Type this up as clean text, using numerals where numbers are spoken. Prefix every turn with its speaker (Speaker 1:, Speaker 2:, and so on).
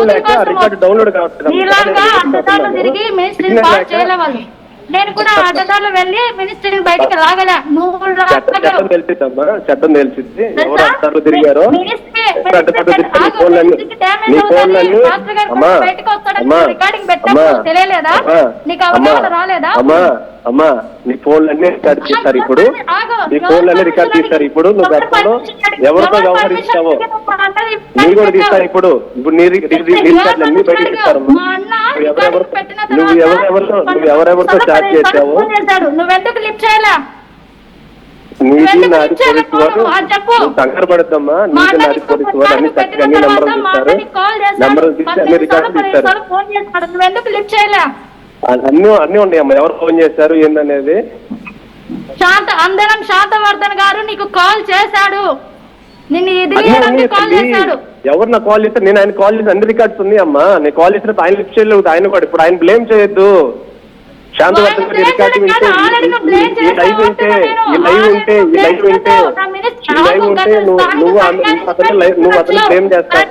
Speaker 1: Record download కావచ్చు.
Speaker 2: నేను కూడా అడ్డదారులు వెళ్ళి మినిస్టర్ బయటికి రాగల.
Speaker 1: చట్టం తెలిసిద్దమ్మా, చట్టం తెలిసిద్ది. ఎవరు అడ్డదారులు తిరిగారో
Speaker 2: తెలియలేదా? నీకు అవగాహన రాలేదా?
Speaker 1: అమ్మా నీ ఫోన్లన్నీ రికార్డ్ చేస్తారు ఇప్పుడు. నీ ఫోన్లన్నీ రికార్డ్ చేస్తారు ఇప్పుడు. నువ్వు గతంలో ఎవరితో వ్యవహరిస్తావో నీ కూడా తీస్తారు ఇప్పుడు. ఇప్పుడు నీ రికార్డులు అన్ని బయట తీస్తారమ్మా. నువ్వు ఎవరెవరితో చాట్ చేసావు?
Speaker 2: నువ్వెందుకు లిఫ్ట్ చేయాలా?
Speaker 1: నీది నాది పోలీసు వారు కంగారు పడద్దమ్మా. నీది నాది పోలీసు వారు అన్ని చక్కగా అన్ని నెంబర్లు తీస్తారు. నెంబర్లు తీసి అన్ని రికార్డు తీస్తారు.
Speaker 2: నువ్వెందుకు లిఫ్ట్ చేయాలా?
Speaker 1: అన్ని ఉన్నాయమ్మా. ఎవరు ఫోన్ చేశారు ఏందనేది.
Speaker 2: అందరం శాంతవర్ధన్ గారు నీకు కాల్ చేశాడు.
Speaker 1: ఎవరు నాకు కాల్ చేస్తారు? నేను ఆయన కాల్ చేసి అన్ని రికార్డ్స్ ఉన్నాయి అమ్మా. నేను కాల్ చేసినప్పుడు ఆయన లిఫ్ట్ చేయలేదు. ఆయన కూడా ఇప్పుడు ఆయన బ్లేమ్ చేయొద్దు. శాంతవర్ధన్ గారి రికార్డు వింటే ఈ లైవ్ వింటే నువ్వు అతను బ్లేమ్ చేస్తావు.